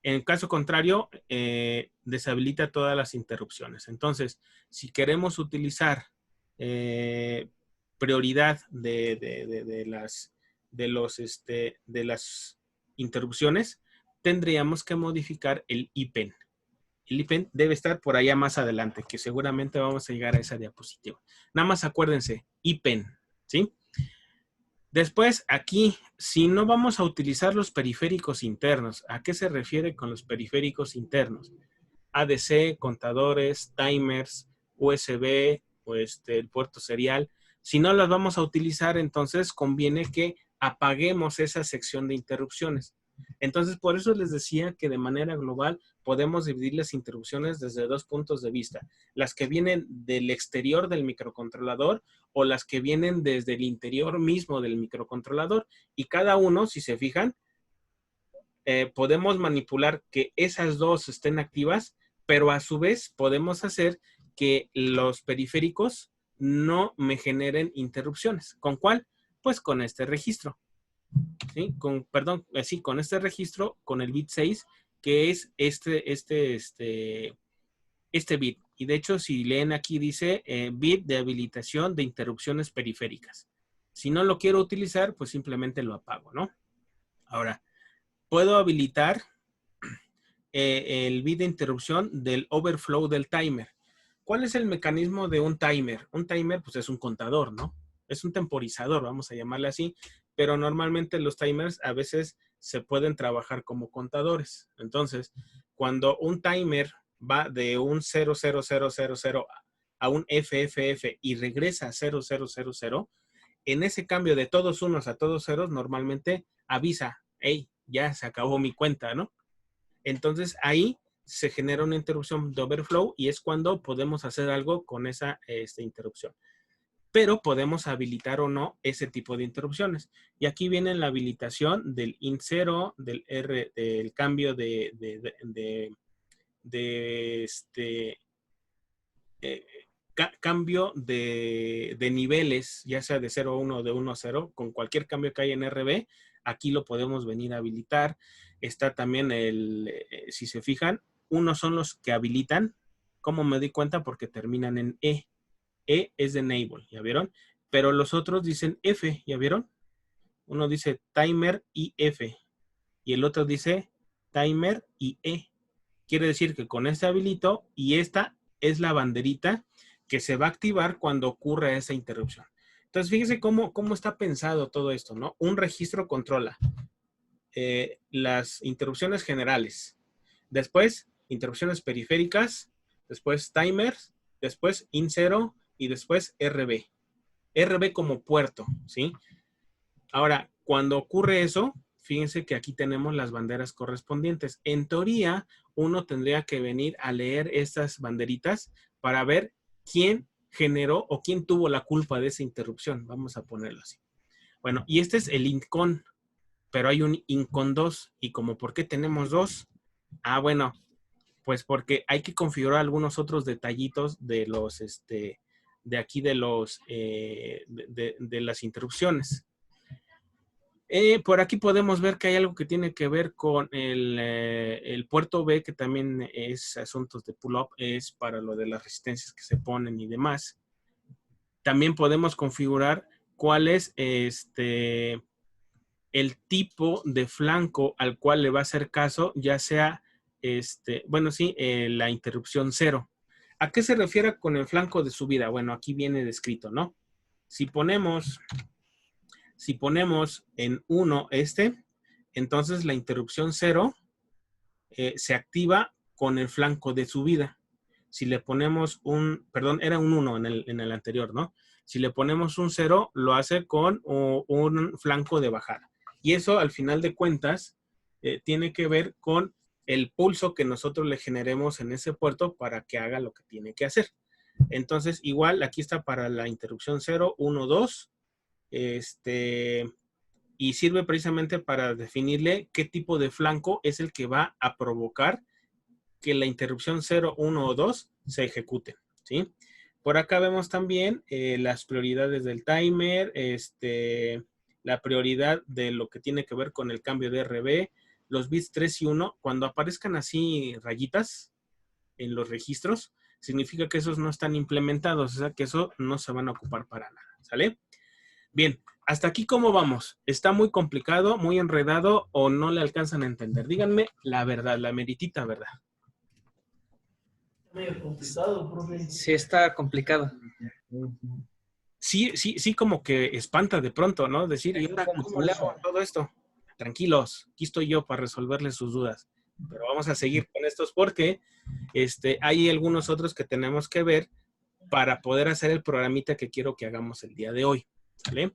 En caso contrario, deshabilita todas las interrupciones. Entonces, si queremos utilizar prioridad de las interrupciones, tendríamos que modificar el IPEN. El IPEN debe estar por allá más adelante, que seguramente vamos a llegar a esa diapositiva. Nada más acuérdense, IPEN, ¿sí? Después, aquí, si no vamos a utilizar los periféricos internos, ¿a qué se refiere con los periféricos internos? ADC, contadores, timers, USB, o el puerto serial. Si no las vamos a utilizar, entonces conviene que apaguemos esa sección de interrupciones. Entonces, por eso les decía que de manera global podemos dividir las interrupciones desde dos puntos de vista. Las que vienen del exterior del microcontrolador o las que vienen desde el interior mismo del microcontrolador. Y cada uno, si se fijan, podemos manipular que esas dos estén activas, pero a su vez podemos hacer que los periféricos no me generen interrupciones. ¿Con cuál? Pues con este registro. ¿Sí? Con este registro, con el bit 6, que es este bit. Y de hecho, si leen aquí dice bit de habilitación de interrupciones periféricas. Si no lo quiero utilizar, pues simplemente lo apago, ¿no? Ahora, puedo habilitar el bit de interrupción del overflow del timer. ¿Cuál es el mecanismo de un timer? Un timer, pues es un contador, ¿no? Es un temporizador, vamos a llamarle así, pero normalmente los timers a veces se pueden trabajar como contadores. Entonces, cuando un timer va de un 00000 a un FFF y regresa a 0000, en ese cambio de todos unos a todos ceros, normalmente avisa, hey, ya se acabó mi cuenta, ¿no? Entonces, ahí se genera una interrupción de overflow y es cuando podemos hacer algo con esa interrupción. Pero podemos habilitar o no ese tipo de interrupciones. Y aquí viene la habilitación del IN0, del cambio cambio de niveles, ya sea de 0 a 1 o de 1 a 0, con cualquier cambio que haya en RB, aquí lo podemos venir a habilitar. Está también si se fijan, unos son los que habilitan. ¿Cómo me di cuenta? Porque terminan en E. E es de enable, ¿ya vieron? Pero los otros dicen F, ¿ya vieron? Uno dice timer y F. Y el otro dice timer y E. Quiere decir que con este habilito y esta es la banderita que se va a activar cuando ocurra esa interrupción. Entonces, fíjense cómo está pensado todo esto, ¿no? Un registro controla las interrupciones generales. Después, interrupciones periféricas. Después, timers. Después, IN0. Y después, RB. RB como puerto, ¿sí? Ahora, cuando ocurre eso, fíjense que aquí tenemos las banderas correspondientes. En teoría, uno tendría que venir a leer estas banderitas para ver quién generó o quién tuvo la culpa de esa interrupción. Vamos a ponerlo así. Bueno, y este es el INCON, pero hay un INCON 2. ¿Y como por qué tenemos dos? Ah, bueno, pues porque hay que configurar algunos otros detallitos de los, de aquí de los, de las interrupciones. Por aquí podemos ver que hay algo que tiene que ver con el puerto B, que también es asuntos de pull-up, es para lo de las resistencias que se ponen y demás. También podemos configurar cuál es el tipo de flanco al cual le va a hacer caso, ya sea, bueno, sí, la interrupción 0. ¿A qué se refiere con el flanco de subida? Bueno, aquí viene descrito, ¿no? Si ponemos en 1 entonces la interrupción 0 se activa con el flanco de subida. Si le ponemos perdón, era un 1 en el anterior, ¿no? Si le ponemos un 0, lo hace con un flanco de bajada. Y eso, al final de cuentas, tiene que ver con el pulso que nosotros le generemos en ese puerto para que haga lo que tiene que hacer. Entonces, igual, aquí está para la interrupción 0, 1, 2. Y sirve precisamente para definirle qué tipo de flanco es el que va a provocar que la interrupción 0, 1 o 2 se ejecute, ¿sí? Por acá vemos también las prioridades del timer, la prioridad de lo que tiene que ver con el cambio de RB, los bits 3 y 1, cuando aparezcan así rayitas en los registros, significa que esos no están implementados, o sea que eso no se van a ocupar para nada, ¿sale? Bien, hasta aquí ¿cómo vamos? ¿Está muy complicado, muy enredado o no le alcanzan a entender? Díganme la verdad, la meritita verdad. Medio complicado, profe. Sí, está complicado. Sí, como que espanta de pronto, ¿no? Decir, ¿y ahora cómo le hago todo esto? Tranquilos, aquí estoy yo para resolverles sus dudas. Pero vamos a seguir con estos porque hay algunos otros que tenemos que ver para poder hacer el programita que quiero que hagamos el día de hoy, ¿vale?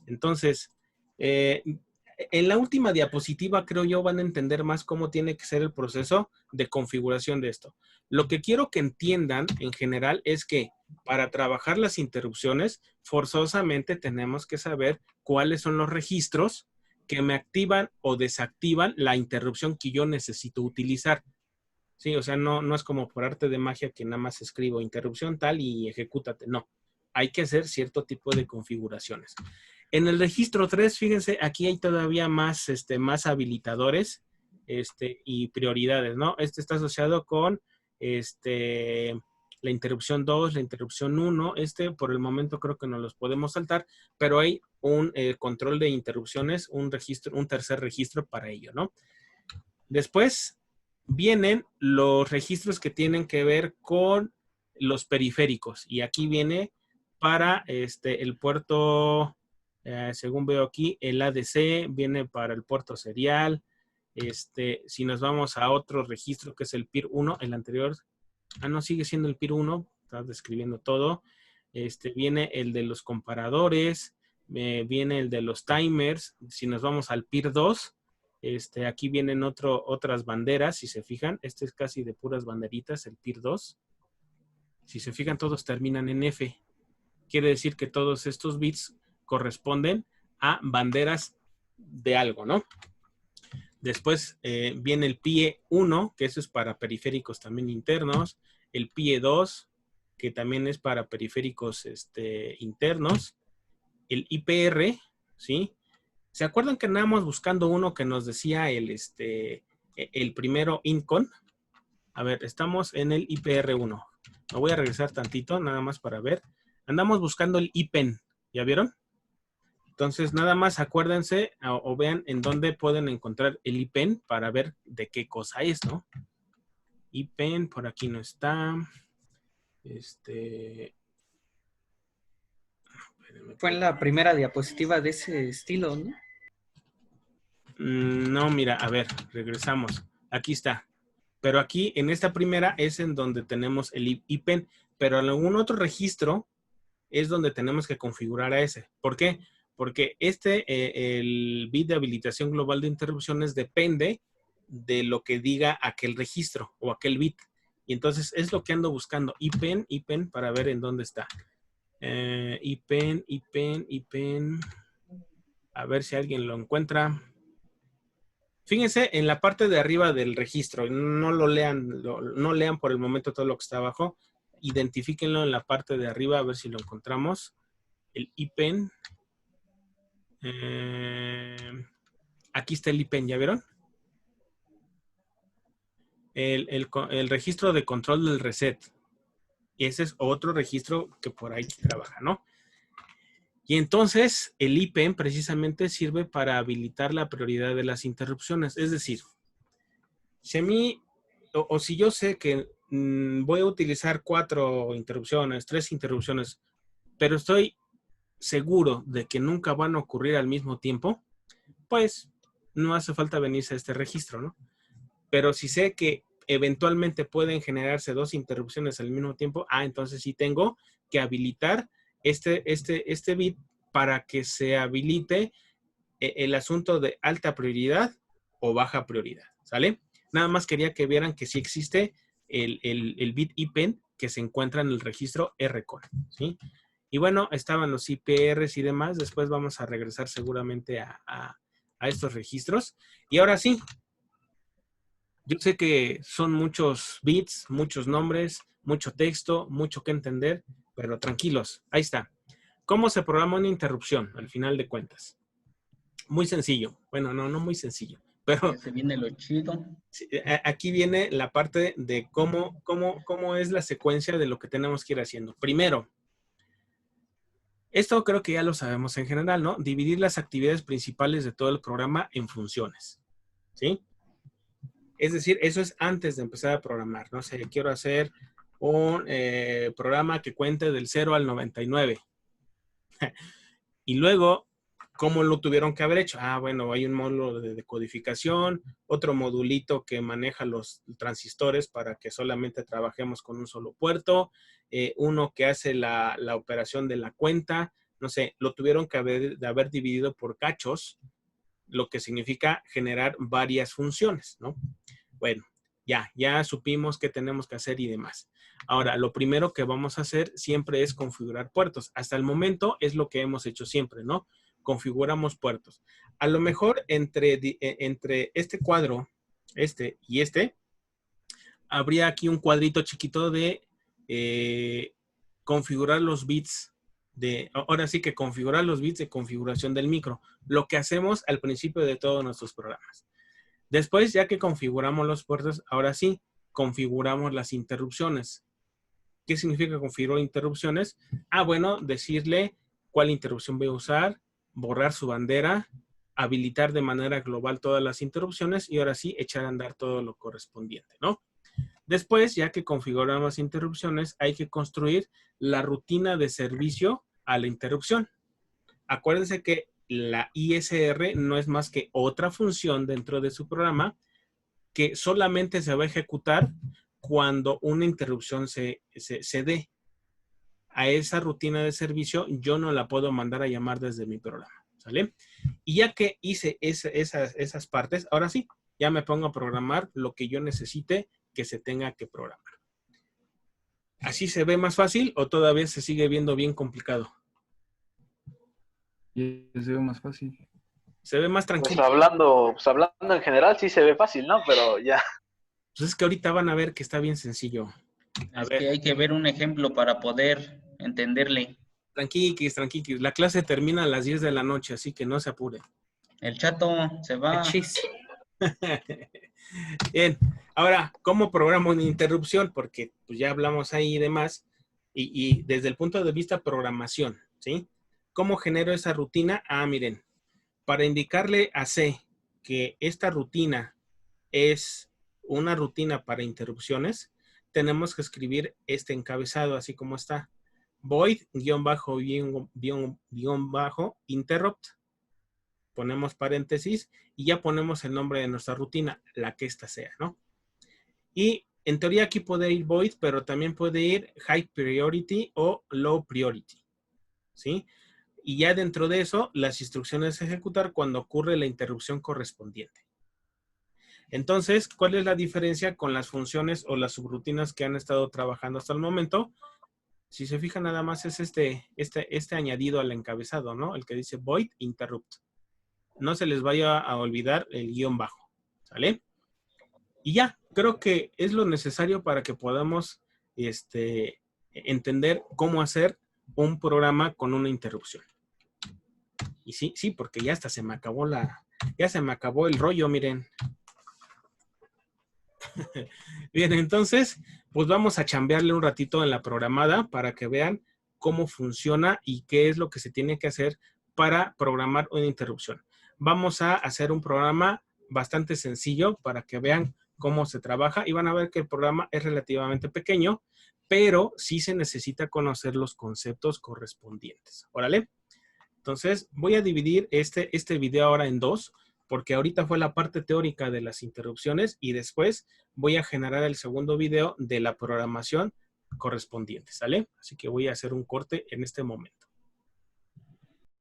Entonces, en la última diapositiva, creo yo, van a entender más cómo tiene que ser el proceso de configuración de esto. Lo que quiero que entiendan en general es que para trabajar las interrupciones, forzosamente tenemos que saber cuáles son los registros que me activan o desactivan la interrupción que yo necesito utilizar. Sí, o sea, no es como por arte de magia que nada más escribo interrupción tal y ejecútate. No, hay que hacer cierto tipo de configuraciones. En el registro 3, fíjense, aquí hay todavía más, más habilitadores y prioridades, ¿no? Este está asociado con la interrupción 2, la interrupción 1. Por el momento creo que no los podemos saltar, pero hay un control de interrupciones, un tercer registro para ello, ¿no? Después vienen los registros que tienen que ver con los periféricos. Y aquí viene para el puerto, según veo aquí, el ADC, viene para el puerto serial. Si nos vamos a otro registro que es el PIR 1, el anterior, no, sigue siendo el PIR 1, está describiendo todo. Viene el de los comparadores, viene el de los timers. Si nos vamos al PIR 2, aquí vienen otras banderas, si se fijan. Este es casi de puras banderitas, el PIR 2. Si se fijan, todos terminan en F. Quiere decir que todos estos bits corresponden a banderas de algo, ¿no? Después viene el PIE 1, que eso es para periféricos también internos. El PIE 2, que también es para periféricos internos. El IPR, ¿sí? ¿Se acuerdan que andábamos buscando uno que nos decía el primero INCON? A ver, estamos en el IPR1. Me voy a regresar tantito, nada más para ver. Andamos buscando el IPEN, ¿ya vieron? Entonces, nada más acuérdense o vean en dónde pueden encontrar el IPEN para ver de qué cosa es, ¿no? IPEN, por aquí no está. Fue en la primera diapositiva de ese estilo, ¿no? No, mira, a ver, regresamos. Aquí está. Pero aquí, en esta primera, es en donde tenemos el IPEN. Pero en algún otro registro, es donde tenemos que configurar a ese. ¿Por qué? Porque el bit de habilitación global de interrupciones depende de lo que diga aquel registro o aquel bit. Y entonces es lo que ando buscando. IPEN para ver en dónde está. IPEN. A ver si alguien lo encuentra. Fíjense en la parte de arriba del registro. No lo lean, no lean por el momento todo lo que está abajo. Identifíquenlo en la parte de arriba a ver si lo encontramos. El IPEN. Aquí está el IPEN, ¿ya vieron? El registro de control del reset. Y ese es otro registro que por ahí trabaja, ¿no? Y entonces el IPEN precisamente sirve para habilitar la prioridad de las interrupciones. Es decir, si a mí, o si yo sé que voy a utilizar 4 interrupciones, 3 interrupciones, pero estoy seguro de que nunca van a ocurrir al mismo tiempo, pues no hace falta venirse a este registro, ¿no? Pero si sé que eventualmente pueden generarse 2 interrupciones al mismo tiempo, entonces sí tengo que habilitar este bit para que se habilite el asunto de alta prioridad o baja prioridad, ¿sale? Nada más quería que vieran que sí existe el bit IPEN que se encuentra en el registro RCON, ¿sí? Y bueno, estaban los IPRs y demás. Después vamos a regresar seguramente a estos registros. Y ahora sí, yo sé que son muchos bits, muchos nombres, mucho texto, mucho que entender, pero tranquilos, ahí está. ¿Cómo se programa una interrupción al final de cuentas? Muy sencillo. Bueno, no muy sencillo, pero Ya se viene lo chido. aquí viene la parte de cómo es la secuencia de lo que tenemos que ir haciendo. Primero, esto creo que ya lo sabemos en general, ¿no? Dividir las actividades principales de todo el programa en funciones, ¿sí? Es decir, eso es antes de empezar a programar. No sé, quiero hacer un programa que cuente del 0 al 99. Y luego, ¿cómo lo tuvieron que haber hecho? Bueno, hay un módulo de decodificación, otro modulito que maneja los transistores para que solamente trabajemos con un solo puerto, uno que hace la operación de la cuenta. No sé, lo tuvieron que haber dividido por cachos, lo que significa generar varias funciones, ¿no? Bueno, ya supimos qué tenemos que hacer y demás. Ahora, lo primero que vamos a hacer siempre es configurar puertos. Hasta el momento es lo que hemos hecho siempre, ¿no? Configuramos puertos. A lo mejor entre este cuadro, este y este, habría aquí un cuadrito chiquito de configurar los bits ahora sí que configurar los bits de configuración del micro. Lo que hacemos al principio de todos nuestros programas. Después, ya que configuramos los puertos, ahora sí, configuramos las interrupciones. ¿Qué significa configurar interrupciones? Bueno, decirle cuál interrupción voy a usar, borrar su bandera, habilitar de manera global todas las interrupciones y ahora sí, echar a andar todo lo correspondiente, ¿no? Después, ya que configuramos las interrupciones, hay que construir la rutina de servicio a la interrupción. Acuérdense que la ISR no es más que otra función dentro de su programa que solamente se va a ejecutar cuando una interrupción se dé. A esa rutina de servicio yo no la puedo mandar a llamar desde mi programa, ¿sale? Y ya que hice esas partes, ahora sí, ya me pongo a programar lo que yo necesite que se tenga que programar. ¿Así se ve más fácil o todavía se sigue viendo bien complicado? Y se ve más fácil. Se ve más tranquilo. Pues hablando en general sí se ve fácil, ¿no? Pero ya. Pues es que ahorita van a ver que está bien sencillo. Es que hay que ver un ejemplo para poder entenderle. Tranquilos. La clase termina a las 10 de la noche, así que no se apure. El chato se va. Bien, ahora, ¿cómo programo una interrupción? Porque pues, ya hablamos ahí y demás. Y desde el punto de vista programación, ¿sí? ¿Cómo genero esa rutina? Miren, para indicarle a C que esta rutina es una rutina para interrupciones, tenemos que escribir este encabezado así como está. Void, interrupt. Ponemos paréntesis y ya ponemos el nombre de nuestra rutina, la que ésta sea, ¿no? Y en teoría aquí puede ir void, pero también puede ir high priority o low priority. ¿sí? Y ya dentro de eso, las instrucciones a ejecutar cuando ocurre la interrupción correspondiente. Entonces, ¿cuál es la diferencia con las funciones o las subrutinas que han estado trabajando hasta el momento? Si se fijan, nada más es este añadido al encabezado, ¿no? El que dice void interrupt. No se les vaya a olvidar el guión bajo, ¿sale? Y ya, creo que es lo necesario para que podamos entender cómo hacer un programa con una interrupción. Y sí, porque ya hasta se me acabó el rollo, miren. Bien, entonces, pues vamos a chambearle un ratito en la programada para que vean cómo funciona y qué es lo que se tiene que hacer para programar una interrupción. Vamos a hacer un programa bastante sencillo para que vean cómo se trabaja y van a ver que el programa es relativamente pequeño, pero sí se necesita conocer los conceptos correspondientes. Órale. Entonces, voy a dividir este video ahora en dos, porque ahorita fue la parte teórica de las interrupciones y después voy a generar el segundo video de la programación correspondiente, ¿sale? Así que voy a hacer un corte en este momento.